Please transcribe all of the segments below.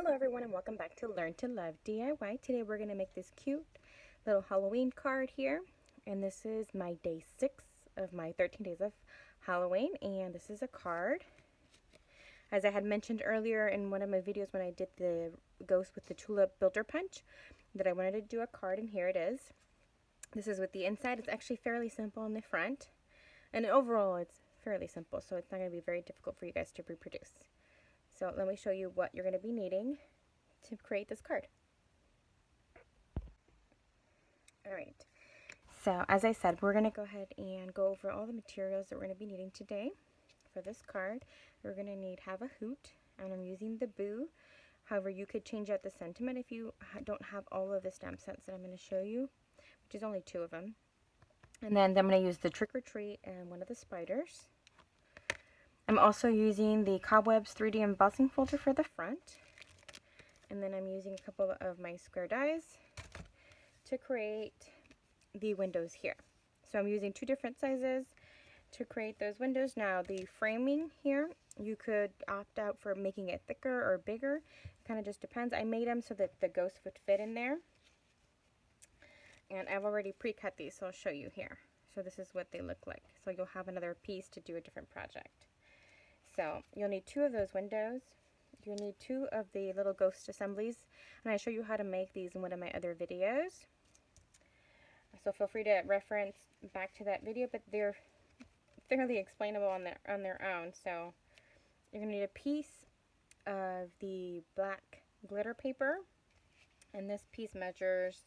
Hello everyone and welcome back to Learn to Love DIY. Today we're going to make this cute little Halloween card here, and this is my day 6 of my 13 days of Halloween, and this is a card. As I had mentioned earlier in one of my videos when I did the ghost with the tulip builder punch, that I wanted to do a card, and here it is. This is with the inside. It's actually fairly simple on the front, and overall it's fairly simple, so it's not going to be very difficult for you guys to reproduce. So let me show you what you're going to be needing to create this card. Alright, so as I said, we're going to go ahead and go over all the materials that we're going to be needing today for this card. We're going to need Have a Hoot, and I'm using the Boo. However, you could change out the sentiment if you don't have all of the stamp sets that I'm going to show you, which is only 2 of them. And then I'm going to use the Trick or Treat and one of the spiders. I'm also using the Cobwebs 3D embossing folder for the front. And then I'm using a couple of my square dies to create the windows here. So I'm using 2 different sizes to create those windows. Now the framing here, you could opt out for making it thicker or bigger. It kind of just depends. I made them so that the ghost would fit in there. And I've already pre-cut these, so I'll show you here. So this is what they look like. So you'll have another piece to do a different project. So you'll need 2 of those windows. You'll need 2 of the little ghost assemblies, and I show you how to make these in one of my other videos. So feel free to reference back to that video, but they're fairly explainable on their own. So you're going to need a piece of the black glitter paper, and this piece measures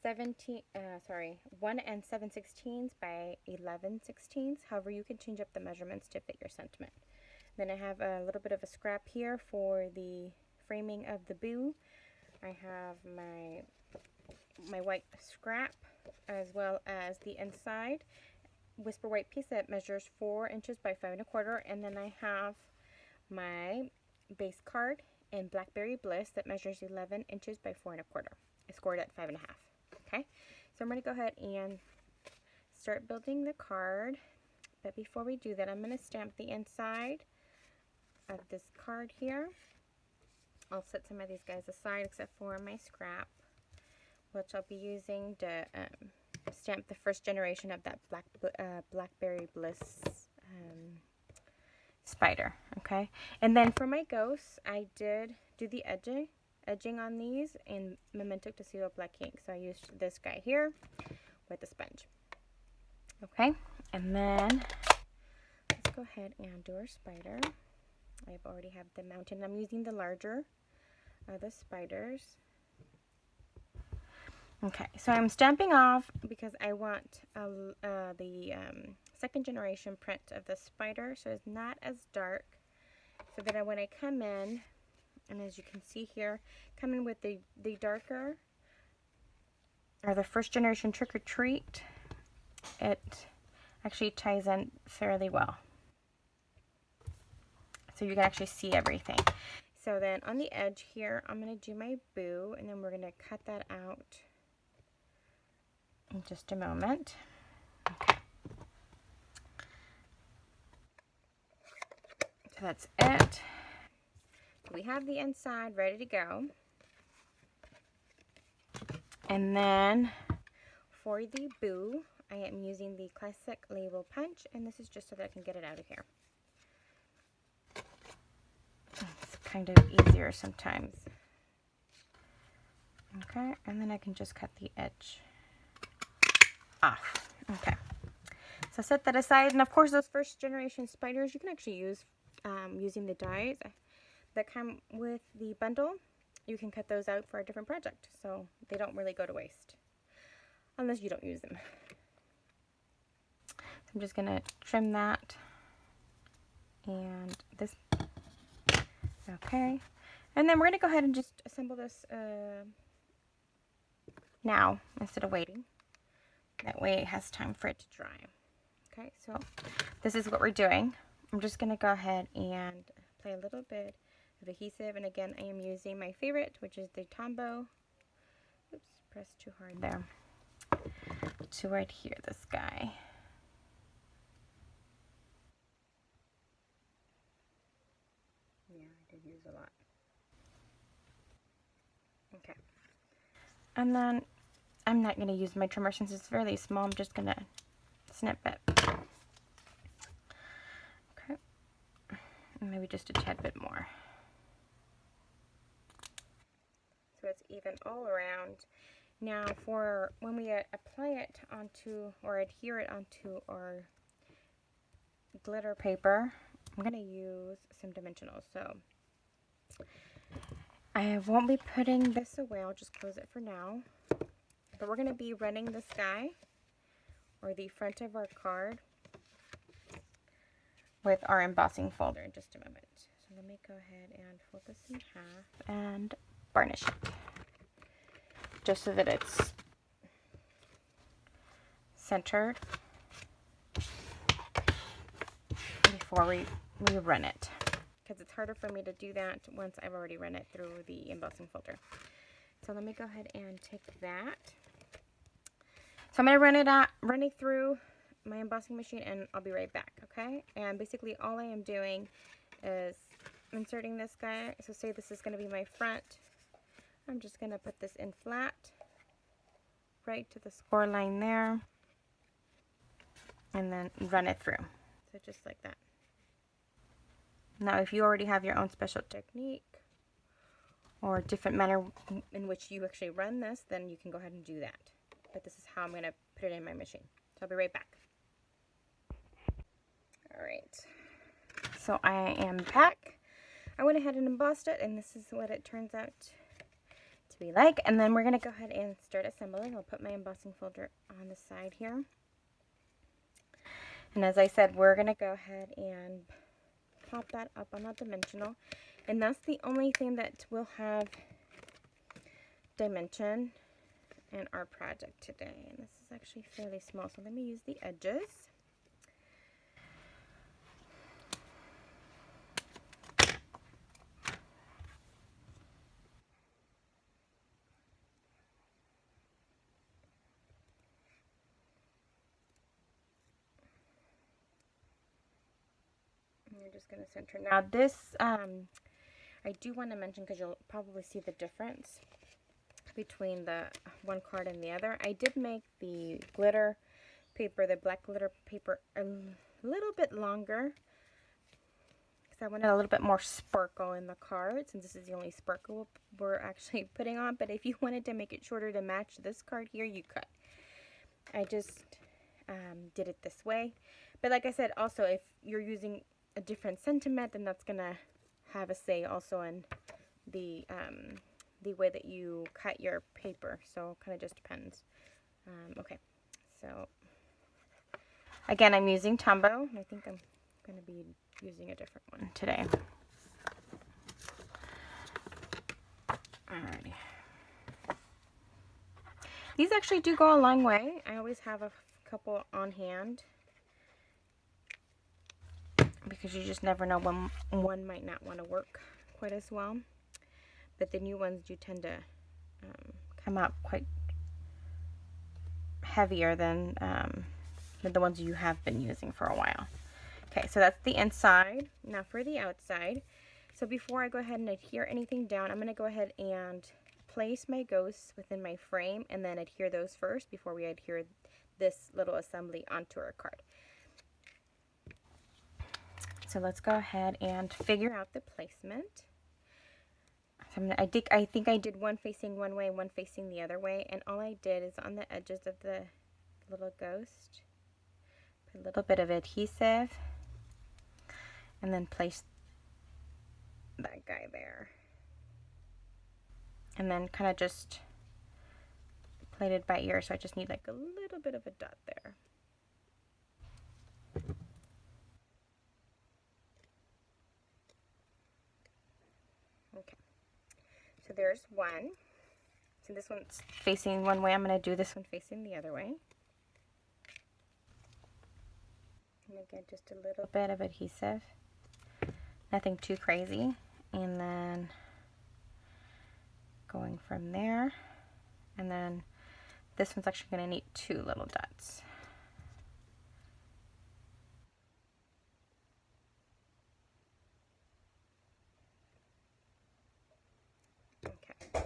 1 7/16 by 11/16. However, you can change up the measurements to fit your sentiment. Then I have a little bit of a scrap here for the framing of the Boo. I have my white scrap, as well as the inside Whisper White piece that measures 4 inches by 5 1/4, and then I have my base card in Blackberry Bliss that measures 11 inches by 4 1/4. I scored at 5 1/2. Okay, so I'm going to go ahead and start building the card, but before we do that, I'm going to stamp the inside of this card here. I'll set some of these guys aside except for my scrap, which I'll be using to stamp the first generation of that Blackberry Bliss spider. Okay, and then for my ghosts, I did do the edging on these in Memento Tuxedo Black Ink. So I used this guy here with the sponge. Okay, and then let's go ahead and do our spider. I already have the mountain. I'm using the larger of the spiders. Okay, so I'm stamping off because I want the second generation print of the spider, so it's not as dark, so that when I come in, and as you can see here, come in with the darker, or the first generation Trick or Treat, it actually ties in fairly well. So you can actually see everything. So then on the edge here, I'm going to do my Boo, and then we're going to cut that out in just a moment. Okay. So that's it. So we have the inside ready to go. And then for the Boo, I am using the Classic Label Punch, and this is just so that I can get it out of here. It's kind of easier sometimes. Okay, and then I can just cut the edge off. Okay, so set that aside, and of course those first generation spiders you can actually use using the dies that come with the bundle. You can cut those out for a different project, so they don't really go to waste unless you don't use them. So I'm just gonna trim that and this. Okay, and then we're gonna go ahead and just assemble this now instead of waiting. That way it has time for it to dry. Okay, so this is what we're doing. I'm just going to go ahead and apply a little bit of adhesive, and again I am using my favorite, which is the Tombow. Oops, pressed too hard there. To right here, this guy. Yeah, I did use a lot. Okay. And then I'm not going to use my trimmer since it's fairly small. I'm just going to snip it. Okay. And maybe just a tad bit more. So it's even all around. Now for when we apply it onto or adhere it onto our glitter paper, I'm going to use some dimensionals. So I won't be putting this away. I'll just close it for now. But we're going to be running the sky or the front of our card with our embossing folder in just a moment. So let me go ahead and fold this in half and varnish it just so that it's centered before we run it, because it's harder for me to do that once I've already run it through the embossing folder. So let me go ahead and take that. So I'm going to run it through my embossing machine and I'll be right back, okay? And basically all I am doing is inserting this guy. So say this is going to be my front. I'm just going to put this in flat, right to the score line there, and then run it through. So just like that. Now if you already have your own special technique or different manner in which you actually run this, then you can go ahead and do that. But this is how I'm going to put it in my machine. So I'll be right back. Alright, so I am back. I went ahead and embossed it, and this is what it turns out to be like. And then we're going to go ahead and start assembling. I'll put my embossing folder on the side here. And as I said, we're going to go ahead and pop that up on that dimensional. And that's the only thing that will have dimension in our project today. And this is actually fairly small, so let me use the edges. And you're just going to center. Now this, I do want to mention, because you'll probably see the difference between the one card and the other. I did make the glitter paper, the black glitter paper, a little bit longer because I wanted a little bit more sparkle in the card, since this is the only sparkle we're actually putting on. But if you wanted to make it shorter to match this card here, you could. I just did it this way. But like I said, also if you're using a different sentiment, then that's gonna have a say also in the way that you cut your paper. So it kind of just depends. Okay, so again, I'm using Tombow. I think I'm going to be using a different one today. Alrighty. These actually do go a long way. I always have a couple on hand, because you just never know when one might not want to work quite as well. But the new ones do tend to come out quite heavier than the ones you have been using for a while. Okay, so that's the inside. Now for the outside. So before I go ahead and adhere anything down, I'm going to go ahead and place my ghosts within my frame and then adhere those first before we adhere this little assembly onto our card. So let's go ahead and figure out the placement. So I think I did one facing one way and one facing the other way, and all I did is on the edges of the little ghost, put a little bit of adhesive, and then place that guy there. And then kind of just plate it by ear, so I just need like a little bit of a dot there. Okay, so there's one. So this one's facing one way. I'm going to do this one facing the other way. And again, just a little bit of adhesive. Nothing too crazy. And then going from there. And then this one's actually going to need two little dots. Okay.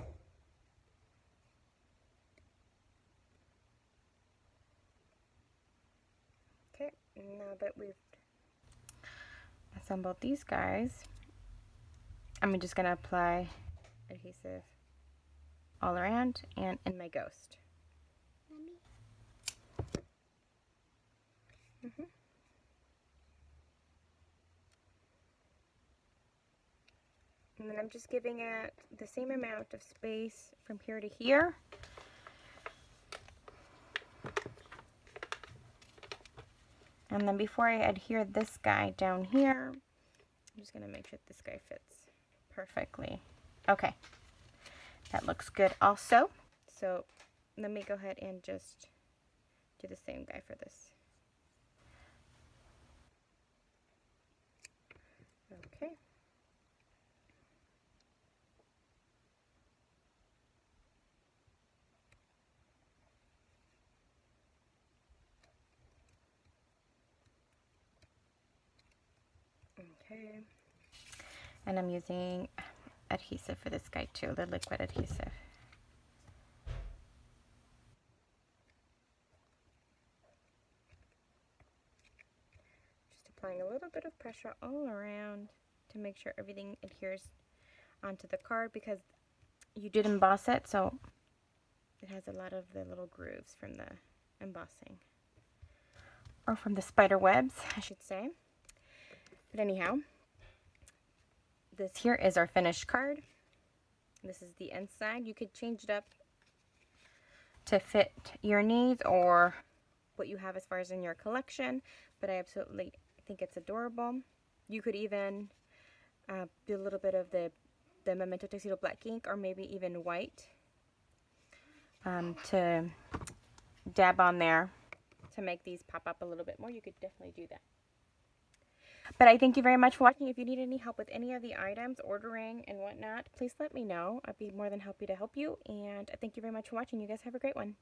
Now that we've assembled these guys, I'm just going to apply adhesive all around and in my ghost. And then I'm just giving it the same amount of space from here to here. And then before I adhere this guy down here, I'm just going to make sure this guy fits perfectly. Okay, that looks good also. So let me go ahead and just do the same guy for this. Okay. Okay. And I'm using adhesive for this guy too, the liquid adhesive. Just applying a little bit of pressure all around to make sure everything adheres onto the card, because you did emboss it, so it has a lot of the little grooves from the embossing, or from the spider webs, I should say. But anyhow, this here is our finished card. This is the inside. You could change it up to fit your needs or what you have as far as in your collection, but I absolutely think it's adorable. You could even do a little bit of the Memento Tuxedo black ink, or maybe even white, to dab on there to make these pop up a little bit more. You could definitely do that. But I thank you very much for watching. If you need any help with any of the items, ordering and whatnot, please let me know. I'd be more than happy to help you. And thank you very much for watching. You guys have a great one.